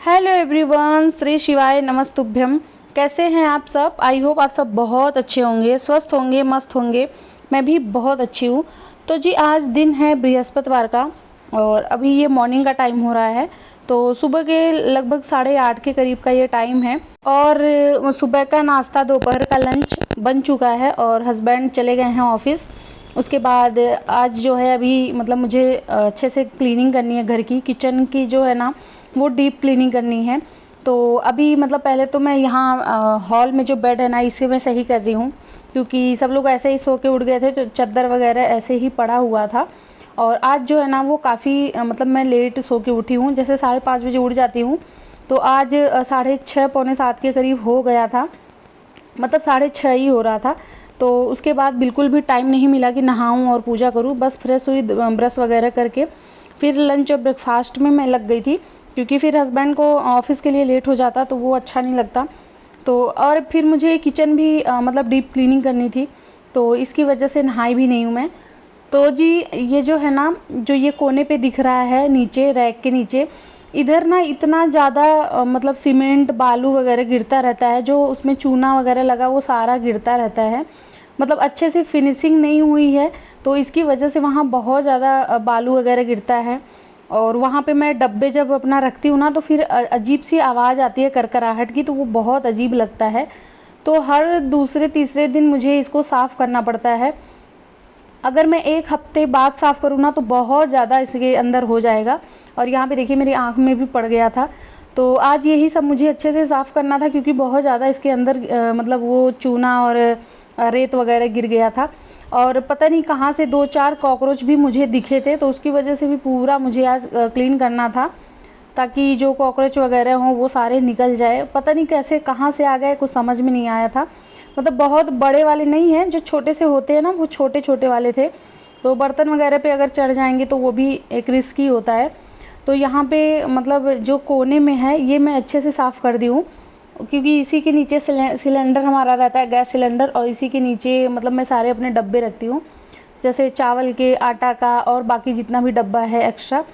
Hello everyone, Shri शिवाय नमस्तुभ्यम। कैसे हैं आप सब? आई होप आप सब बहुत अच्छे होंगे, स्वस्थ होंगे, मस्त होंगे। मैं भी बहुत अच्छी हूँ। तो जी आज दिन है बृहस्पतिवार का और अभी ये मॉर्निंग का टाइम हो रहा है। तो सुबह के लगभग 8:30 के करीब का ये टाइम है और सुबह का नाश्ता, दोपहर का लंच बन चुका है और हस्बैंड चले गए हैं ऑफिस। उसके बाद आज जो है अभी मतलब मुझे अच्छे से क्लीनिंग करनी है घर की, किचन की जो है ना वो डीप क्लीनिंग करनी है। तो अभी मतलब पहले तो मैं यहाँ हॉल में जो बेड है ना इसे मैं सही कर रही हूँ, क्योंकि सब लोग ऐसे ही सो के उठ गए थे, तो चादर वगैरह ऐसे ही पड़ा हुआ था। और आज जो है ना वो काफ़ी मतलब मैं लेट सो के उठी हूँ, जैसे 5:30 बजे उठ जाती हूँ। तो आज 6:30 पौने 7 के करीब हो गया था, मतलब 6:30 ही हो रहा था। तो उसके बाद बिल्कुल भी टाइम नहीं मिला कि नहाऊं और पूजा करूं। बस फ्रेश हुई, ब्रश वगैरह करके फिर लंच और ब्रेकफास्ट में मैं लग गई थी, क्योंकि फिर हस्बैंड को ऑफिस के लिए लेट हो जाता तो वो अच्छा नहीं लगता। तो और फिर मुझे किचन भी मतलब डीप क्लीनिंग करनी थी, तो इसकी वजह से नहाई भी नहीं हूँ मैं। तो जी ये जो है ना, जो ये कोने पे दिख रहा है नीचे रैक के नीचे, इधर ना इतना ज़्यादा मतलब सीमेंट बालू वगैरह गिरता रहता है, जो उसमें चूना वगैरह लगा वो सारा गिरता रहता है। मतलब अच्छे से फिनिशिंग नहीं हुई है, तो इसकी वजह से वहाँ बहुत ज़्यादा बालू वगैरह गिरता है। और वहाँ पे मैं डब्बे जब अपना रखती हूँ ना तो फिर अजीब सी आवाज़ आती है करकराहट की, तो वो बहुत अजीब लगता है। तो हर दूसरे तीसरे दिन मुझे इसको साफ़ करना पड़ता है। अगर मैं एक हफ्ते बाद साफ़ करूँ ना तो बहुत ज़्यादा इसके अंदर हो जाएगा। और यहाँ पे देखिए मेरी आँख में भी पड़ गया था। तो आज यही सब मुझे अच्छे से साफ़ करना था, क्योंकि बहुत ज़्यादा इसके अंदर मतलब वो चूना और रेत वगैरह गिर गया था। और पता नहीं कहाँ से 2-4 कॉकरोच भी मुझे दिखे थे, तो उसकी वजह से भी पूरा मुझे आज क्लीन करना था, ताकि जो कॉकरोच वगैरह हों वो सारे निकल जाए। पता नहीं कैसे कहाँ से आ गए, कुछ समझ में नहीं आया था। मतलब बहुत बड़े वाले नहीं हैं, जो छोटे से होते हैं ना वो छोटे छोटे वाले थे। तो बर्तन वगैरह पे अगर चढ़ जाएंगे तो वो भी एक रिस्की होता है। तो यहाँ पे मतलब जो कोने में है ये मैं अच्छे से साफ़ कर दी हूँ, क्योंकि इसी के नीचे सिलेंडर हमारा रहता है, गैस सिलेंडर। और इसी के नीचे मतलब मैं सारे अपने डब्बे रखती हूँ, जैसे चावल के, आटा का और बाकी जितना भी डब्बा है एक्स्ट्रा,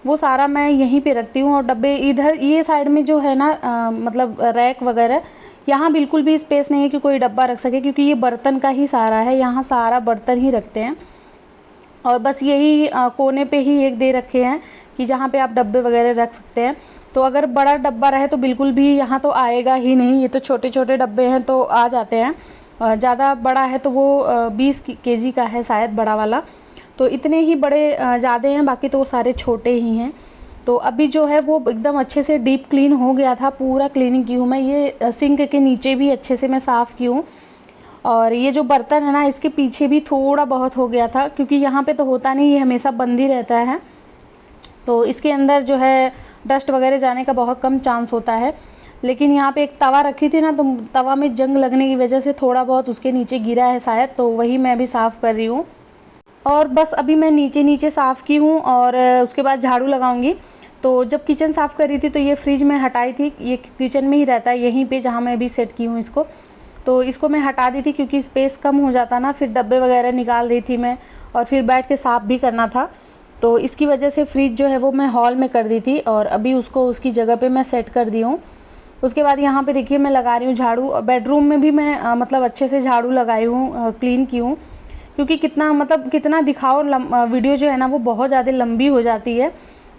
वो सारा मैं यहीं पे रखती हूँ। और डब्बे इधर ये साइड में जो है ना मतलब रैक वगैरह, यहाँ बिल्कुल भी स्पेस नहीं है कि कोई डब्बा रख सके, क्योंकि ये बर्तन का ही सारा है, यहाँ सारा बर्तन ही रखते हैं। और बस यही कोने पे ही एक दे रखे हैं कि जहाँ पे आप डब्बे वगैरह रख सकते हैं। तो अगर बड़ा डब्बा रहे तो बिल्कुल भी यहाँ तो आएगा ही नहीं, ये तो छोटे छोटे डब्बे हैं तो आ जाते हैं। ज़्यादा बड़ा है तो वो 20 केजी का है शायद, बड़ा वाला। तो इतने ही बड़े ज़्यादा हैं, बाकी तो वो सारे छोटे ही हैं। तो अभी जो है वो एकदम अच्छे से डीप क्लीन हो गया था, पूरा क्लीनिंग की हूँ मैं। ये सिंक के नीचे भी अच्छे से मैं साफ़ की हूँ। और ये जो बर्तन है ना इसके पीछे भी थोड़ा बहुत हो गया था, क्योंकि यहाँ पे तो होता नहीं, ये हमेशा बंद ही रहता है। तो इसके अंदर जो है डस्ट वगैरह जाने का बहुत कम चांस होता है। लेकिन यहाँ पे एक तवा रखी थी ना, तो तवा में जंग लगने की वजह से थोड़ा बहुत उसके नीचे गिरा है शायद, तो वही मैं भी साफ़ कर रही हूँ। और बस अभी मैं नीचे नीचे साफ़ की हूँ और उसके बाद झाड़ू लगाऊंगी। तो जब किचन साफ़ कर रही थी तो ये फ्रिज में हटाई थी, ये किचन में ही रहता है यहीं पे जहाँ मैं अभी सेट की हूँ इसको। तो इसको मैं हटा दी थी, क्योंकि स्पेस कम हो जाता ना, फिर डब्बे वगैरह निकाल रही थी मैं और फिर बैठ के साफ़ भी करना था। तो इसकी वजह से फ्रिज जो है वो मैं हॉल में कर दी थी और अभी उसको उसकी जगह पे मैं सेट कर दी हूँ। उसके बाद यहाँ पे देखिए मैं लगा रही हूँ झाड़ू। और बेडरूम में भी मैं मतलब अच्छे से झाड़ू लगाई हूँ, क्लीन की हूँ, क्योंकि कितना दिखाओ वीडियो जो है ना वो बहुत ज़्यादा लंबी हो जाती है।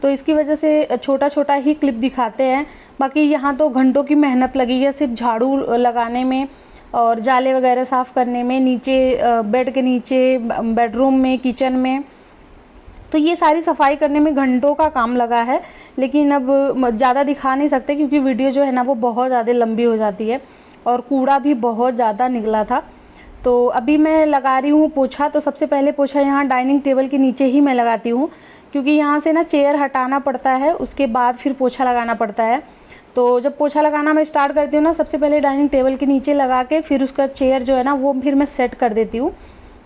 तो इसकी वजह से छोटा छोटा ही क्लिप दिखाते हैं। बाकी यहाँ तो घंटों की मेहनत लगी है सिर्फ झाड़ू लगाने में और जाले वगैरह साफ़ करने में, नीचे बेड के नीचे, बेडरूम में, किचन में। तो ये सारी सफाई करने में घंटों का काम लगा है। लेकिन अब ज़्यादा दिखा नहीं सकते, क्योंकि वीडियो जो है ना वो बहुत ज़्यादा लंबी हो जाती है और कूड़ा भी बहुत ज़्यादा निकला था। तो अभी मैं लगा रही हूँ पोछा। तो सबसे पहले पोछा यहाँ डाइनिंग टेबल के नीचे ही मैं लगाती हूँ, क्योंकि यहाँ से ना चेयर हटाना पड़ता है, उसके बाद फिर पोछा लगाना पड़ता है। तो जब पोछा लगाना मैं स्टार्ट करती हूँ ना, सबसे पहले डाइनिंग टेबल के नीचे लगा के फिर उसका चेयर जो है ना वो फिर मैं सेट कर देती हूँ।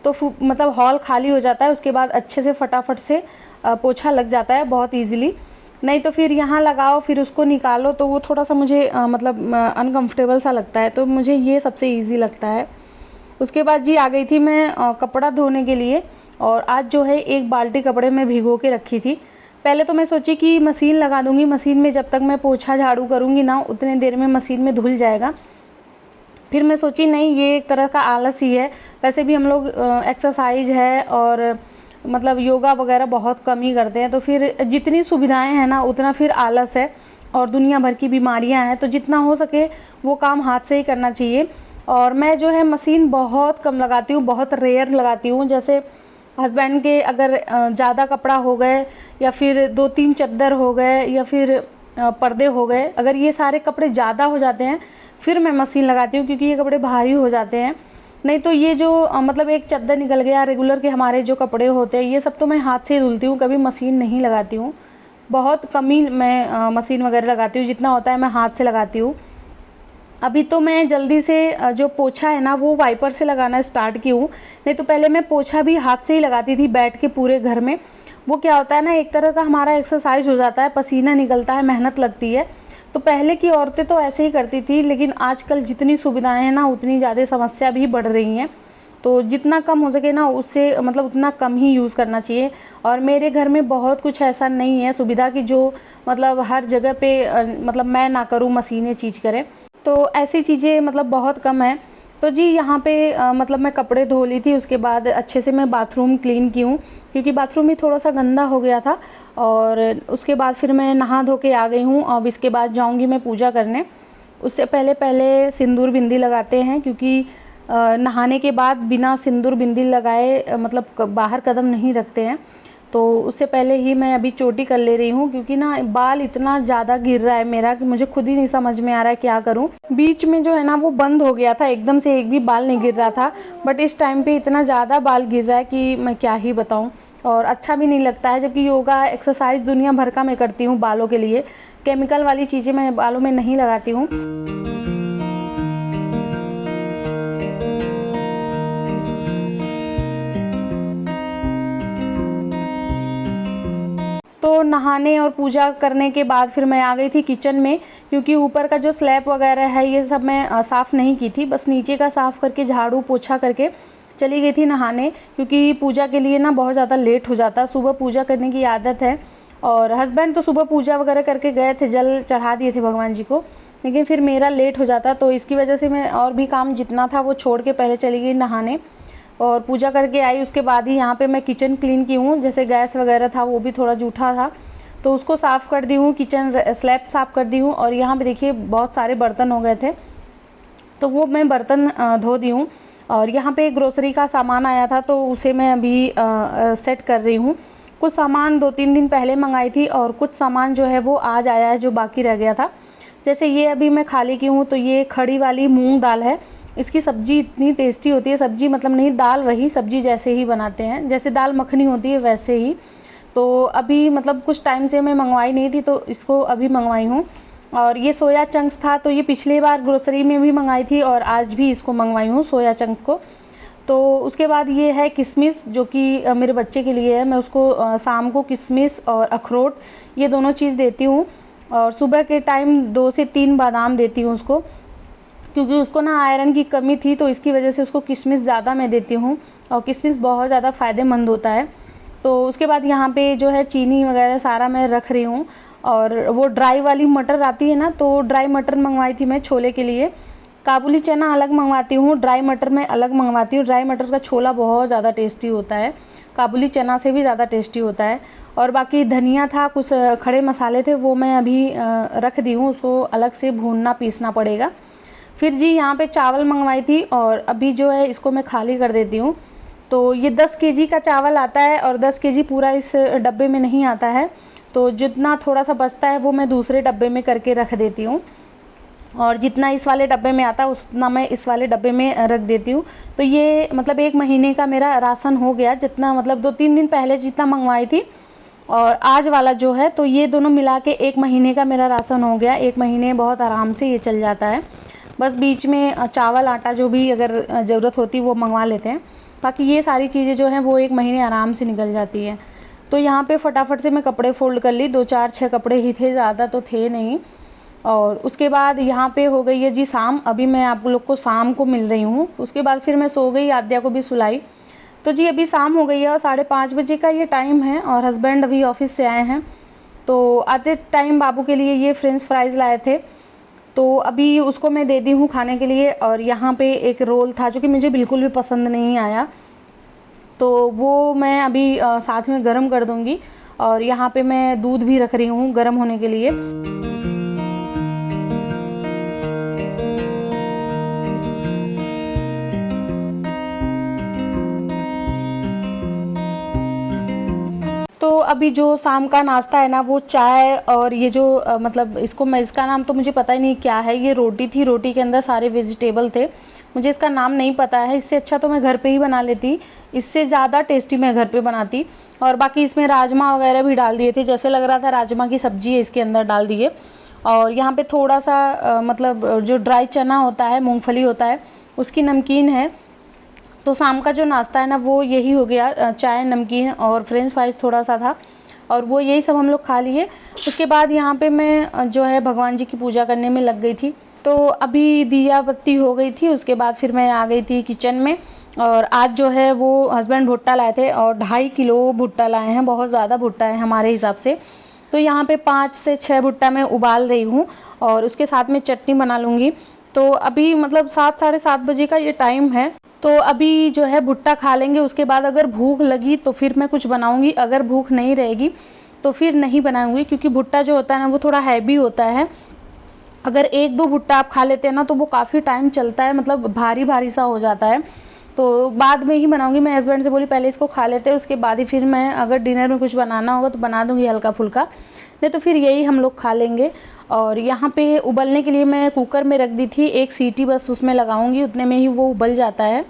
तो मतलब हॉल खाली हो जाता है, उसके बाद अच्छे से फटाफट से पोछा लग जाता है बहुत ईजिली। नहीं तो फिर यहाँ लगाओ फिर उसको निकालो तो वो थोड़ा सा मुझे मतलब अनकंफर्टेबल सा लगता है, तो मुझे ये सबसे ईजी लगता है। उसके बाद जी आ गई थी मैं कपड़ा धोने के लिए। और आज जो है एक बाल्टी कपड़े में भिगो के रखी थी। पहले तो मैं सोची कि मशीन लगा दूँगी, मशीन में जब तक मैं पोछा झाड़ू करूँगी ना उतने देर में मशीन में धुल जाएगा। फिर मैं सोची नहीं, ये एक तरह का आलस ही है। वैसे भी हम लोग एक्सरसाइज है और मतलब योगा वगैरह बहुत कम ही करते हैं, तो फिर जितनी सुविधाएं हैं ना उतना फिर आलस है और दुनिया भर की बीमारियां हैं, तो जितना हो सके वो काम हाथ से ही करना चाहिए। और मैं जो है मशीन बहुत कम लगाती हूँ, बहुत रेयर लगाती हूँ। जैसे हस्बैंड के अगर ज़्यादा कपड़ा हो गए या फिर 2-3 चद्दर हो गए या फिर पर्दे हो गए, अगर ये सारे कपड़े ज़्यादा हो जाते हैं फिर मैं मशीन लगाती हूँ, क्योंकि ये कपड़े भारी हो जाते हैं। नहीं तो ये जो मतलब एक चद्दर निकल गया, रेगुलर के हमारे जो कपड़े होते हैं ये सब तो मैं हाथ से ही धुलती हूँ, कभी मशीन नहीं लगाती हूँ। बहुत कम ही मैं मशीन वगैरह लगाती हूँ, जितना होता है मैं हाथ से लगाती हूँ। अभी तो मैं जल्दी से जो पोछा है ना वो वाइपर से लगाना स्टार्ट की हूँ, नहीं तो पहले मैं पोछा भी हाथ से ही लगाती थी बैठ के पूरे घर में। वो क्या होता है ना, एक तरह का हमारा एक्सरसाइज हो जाता है, पसीना निकलता है, मेहनत लगती है। तो पहले की औरतें तो ऐसे ही करती थी, लेकिन आजकल जितनी सुविधाएं हैं ना उतनी ज़्यादा समस्या भी बढ़ रही हैं। तो जितना कम हो सके ना उससे मतलब उतना कम ही यूज़ करना चाहिए। और मेरे घर में बहुत कुछ ऐसा नहीं है सुविधा की जो मतलब हर जगह पे मतलब मैं ना करूँ, मशीनें चीज़ करें। तो ऐसी चीज़ें मतलब बहुत कम है। तो जी यहाँ पे मतलब मैं कपड़े धो ली थी, उसके बाद अच्छे से मैं बाथरूम क्लीन की हूँ, क्योंकि बाथरूम भी थोड़ा सा गंदा हो गया था। और उसके बाद फिर मैं नहा धो के आ गई हूँ। अब इसके बाद जाऊँगी मैं पूजा करने। उससे पहले पहले सिंदूर बिंदी लगाते हैं, क्योंकि नहाने के बाद बिना सिंदूर बिंदी लगाए मतलब बाहर कदम नहीं रखते हैं। तो उससे पहले ही मैं अभी चोटी कर ले रही हूँ, क्योंकि ना बाल इतना ज़्यादा गिर रहा है मेरा कि मुझे खुद ही नहीं समझ में आ रहा है क्या करूँ। बीच में जो है ना वो बंद हो गया था, एकदम से एक भी बाल नहीं गिर रहा था, बट इस टाइम पे इतना ज़्यादा बाल गिर रहा है कि मैं क्या ही बताऊँ। और अच्छा भी नहीं लगता है, जबकि योगा एक्सरसाइज दुनिया भर का मैं करती हूँ बालों के लिए। केमिकल वाली चीज़ें मैं बालों में नहीं लगाती हूँ। तो नहाने और पूजा करने के बाद फिर मैं आ गई थी किचन में, क्योंकि ऊपर का जो स्लैब वगैरह है ये सब मैं साफ़ नहीं की थी, बस नीचे का साफ़ करके झाड़ू पोछा करके चली गई थी नहाने। क्योंकि पूजा के लिए ना बहुत ज़्यादा लेट हो जाता, सुबह पूजा करने की आदत है। और हस्बैंड तो सुबह पूजा वगैरह करके गए थे, जल चढ़ा दिए थे भगवान जी को, लेकिन फिर मेरा लेट हो जाता, तो इसकी वजह से मैं और भी काम जितना था वो छोड़ के पहले चली गई नहाने। और पूजा करके आई, उसके बाद ही यहाँ पे मैं किचन क्लीन की हूँ। जैसे गैस वगैरह था वो भी थोड़ा जूठा था, तो उसको साफ़ कर दी हूँ, किचन स्लैब साफ़ कर दी हूँ। और यहाँ पे देखिए बहुत सारे बर्तन हो गए थे, तो वो मैं बर्तन धो दी हूँ। और यहाँ पे ग्रोसरी का सामान आया था, तो उसे मैं अभी सेट कर रही हूँ। कुछ सामान 2-3 दिन पहले मंगाई थी और कुछ सामान जो है वो आज आया है जो बाकी रह गया था। जैसे ये अभी मैं खाली की हूँ, तो ये खड़ी वाली मूंग दाल है। इसकी सब्ज़ी इतनी टेस्टी होती है, सब्ज़ी मतलब नहीं, दाल वही सब्ज़ी जैसे ही बनाते हैं, जैसे दाल मखनी होती है वैसे ही। तो अभी मतलब कुछ टाइम से मैं मंगवाई नहीं थी, तो इसको अभी मंगवाई हूँ। और ये सोया चंक्स था, तो ये पिछली बार ग्रोसरी में भी मंगाई थी और आज भी इसको मंगवाई हूँ सोया चंक्स को। तो उसके बाद ये है किशमिश, जो कि मेरे बच्चे के लिए है। मैं उसको शाम को किशमिश और अखरोट ये दोनों चीज़ देती हूँ। और सुबह के टाइम 2 से 3 बादाम देती हूँ उसको, क्योंकि उसको ना आयरन की कमी थी, तो इसकी वजह से उसको किशमिश ज़्यादा मैं देती हूँ। और किशमिश बहुत ज़्यादा फ़ायदेमंद होता है। तो उसके बाद यहाँ पे जो है चीनी वगैरह सारा मैं रख रही हूँ। और वो ड्राई वाली मटर आती है ना, तो ड्राई मटर मंगवाई थी मैं छोले के लिए। काबुली चना अलग मंगवाती हूँ, ड्राई मटर मैं अलग मंगवाती हूँ। ड्राई मटर का छोला बहुत ज़्यादा टेस्टी होता है, काबुली चना से भी ज़्यादा टेस्टी होता है। और बाकी धनिया था, कुछ खड़े मसाले थे, वो मैं अभी रख दी हूँ, उसको अलग से भूनना पीसना पड़ेगा। फिर जी यहाँ पे चावल मंगवाई थी और अभी जो है इसको मैं खाली कर देती हूँ। तो ये 10 केजी का चावल आता है और 10 केजी पूरा इस डब्बे में नहीं आता है, तो जितना थोड़ा सा बचता है वो मैं दूसरे डब्बे में करके रख देती हूँ। और जितना इस वाले डब्बे में आता है उतना मैं इस वाले डब्बे में रख देती हूँ। तो ये मतलब 1 महीने का मेरा राशन हो गया, जितना मतलब 2-3 दिन पहले जितना मंगवाई थी और आज वाला जो है, तो ये दोनों मिला के 1 महीने का मेरा राशन हो गया। 1 महीने बहुत आराम से ये चल जाता है। बस बीच में चावल आटा जो भी अगर ज़रूरत होती वो मंगवा लेते हैं, बाकी ये सारी चीज़ें जो हैं वो 1 महीने आराम से निकल जाती है। तो यहाँ पे फटाफट से मैं कपड़े फ़ोल्ड कर ली, 2-4-6 कपड़े ही थे, ज़्यादा तो थे नहीं। और उसके बाद यहाँ पे हो गई है जी शाम। अभी मैं आप लोग को शाम को मिल रही हूँ। उसके बाद फिर मैं सो गई, आद्या को भी सुलाई। तो जी अभी शाम हो गई है और 5:30 बजे का ये टाइम है और हस्बैंड अभी ऑफिस से आए हैं। तो आते टाइम बाबू के लिए ये फ्रेंच फ्राइज़ लाए थे, तो अभी उसको मैं दे दी हूँ खाने के लिए। और यहाँ पे एक रोल था जो कि मुझे बिल्कुल भी पसंद नहीं आया, तो वो मैं अभी साथ में गरम कर दूँगी। और यहाँ पे मैं दूध भी रख रही हूँ गरम होने के लिए। तो अभी जो शाम का नाश्ता है ना, वो चाय और ये जो मतलब इसका नाम तो मुझे पता ही नहीं क्या है। ये रोटी थी, रोटी के अंदर सारे वेजिटेबल थे, मुझे इसका नाम नहीं पता है। इससे अच्छा तो मैं घर पे ही बना लेती, इससे ज़्यादा टेस्टी मैं घर पे बनाती। और बाकी इसमें राजमा वगैरह भी डाल दिए थे, जैसे लग रहा था राजमा की सब्जी है, इसके अंदर डाल दिए। और यहाँ पे थोड़ा सा मतलब जो ड्राई चना होता है, मूँगफली होता है, उसकी नमकीन है। तो शाम का जो नाश्ता है ना, वो यही हो गया, चाय, नमकीन और फ्रेंच फ्राइज़ थोड़ा सा था, और वो यही सब हम लोग खा लिए। उसके बाद यहाँ पे मैं जो है भगवान जी की पूजा करने में लग गई थी। तो अभी दिया बत्ती हो गई थी, उसके बाद फिर मैं आ गई थी किचन में। और आज जो है वो हस्बैंड भुट्टा लाए थे, और 2.5 किलो भुट्टा लाए हैं, बहुत ज़्यादा भुट्टा है हमारे हिसाब से। तो यहाँ पे 5 से 6 भुट्टा मैं उबाल रही हूँ, और उसके साथ में चटनी बना लूँगी। तो अभी मतलब 7 साढ़े 7 बजे का ये टाइम है, तो अभी जो है भुट्टा खा लेंगे। उसके बाद अगर भूख लगी तो फिर मैं कुछ बनाऊंगी, अगर भूख नहीं रहेगी तो फिर नहीं बनाऊंगी, क्योंकि भुट्टा जो होता है ना, वो थोड़ा हैवी होता है। अगर 1-2 भुट्टा आप खा लेते हैं ना, तो वो काफ़ी टाइम चलता है, मतलब भारी भारी सा हो जाता है। तो बाद में ही बनाऊंगी। मैं हस्बैंड से बोली पहले इसको खा लेते हैं, उसके बाद ही फिर मैं अगर डिनर में कुछ बनाना होगा तो बना दूंगी हल्का फुल्का, नहीं तो फिर यही हम लोग खा लेंगे। और यहाँ पे उबलने के लिए मैं कुकर में रख दी थी, 1 सीटी बस उसमें लगाऊंगी, उतने में ही वो उबल जाता है।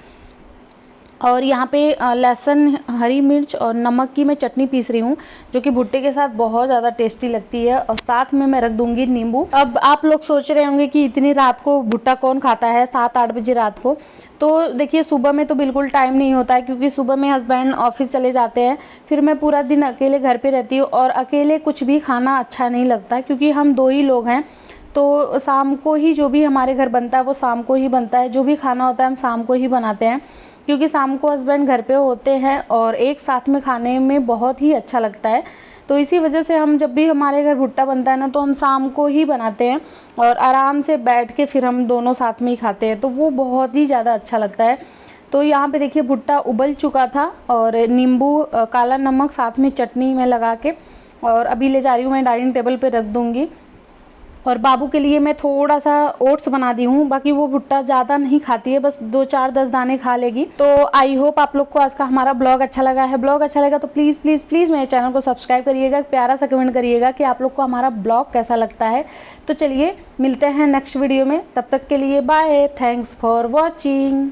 और यहाँ पे लहसुन, हरी मिर्च और नमक की मैं चटनी पीस रही हूँ, जो कि भुट्टे के साथ बहुत ज़्यादा टेस्टी लगती है। और साथ में मैं रख दूँगी नींबू। अब आप लोग सोच रहे होंगे कि इतनी रात को भुट्टा कौन खाता है, 7-8 बजे रात को। तो देखिए, सुबह में तो बिल्कुल टाइम नहीं होता है, क्योंकि सुबह में हस्बैंड ऑफिस चले जाते हैं, फिर मैं पूरा दिन अकेले घर पर रहती हूँ, और अकेले कुछ भी खाना अच्छा नहीं लगता, क्योंकि हम 2 ही लोग हैं। तो शाम को ही जो भी हमारे घर बनता है वो शाम को ही बनता है, जो भी खाना होता है हम शाम को ही बनाते हैं, क्योंकि शाम को हस्बैंड घर पे होते हैं और एक साथ में खाने में बहुत ही अच्छा लगता है। तो इसी वजह से हम जब भी हमारे घर भुट्टा बनता है ना, तो हम शाम को ही बनाते हैं, और आराम से बैठ के फिर हम दोनों साथ में ही खाते हैं, तो वो बहुत ही ज़्यादा अच्छा लगता है। तो यहाँ पे देखिए भुट्टा उबल चुका था, और नींबू, काला नमक, साथ में चटनी में लगा के, और अभी ले जा रही हूँ मैं डाइनिंग टेबल पे रख दूँगी। और बाबू के लिए मैं थोड़ा सा ओट्स बना दी हूँ, बाकी वो भुट्टा ज़्यादा नहीं खाती है, बस 2-4-10 दाने खा लेगी। तो आई होप आप लोग को आज का हमारा ब्लॉग अच्छा लगा है। ब्लॉग अच्छा लगा तो प्लीज़ प्लीज़ प्लीज़ मेरे चैनल को सब्सक्राइब करिएगा, प्यारा सा कमेंट करिएगा कि आप लोग को हमारा ब्लॉग कैसा लगता है। तो चलिए मिलते हैं नेक्स्ट वीडियो में, तब तक के लिए बाय, थैंक्स फॉर वॉचिंग।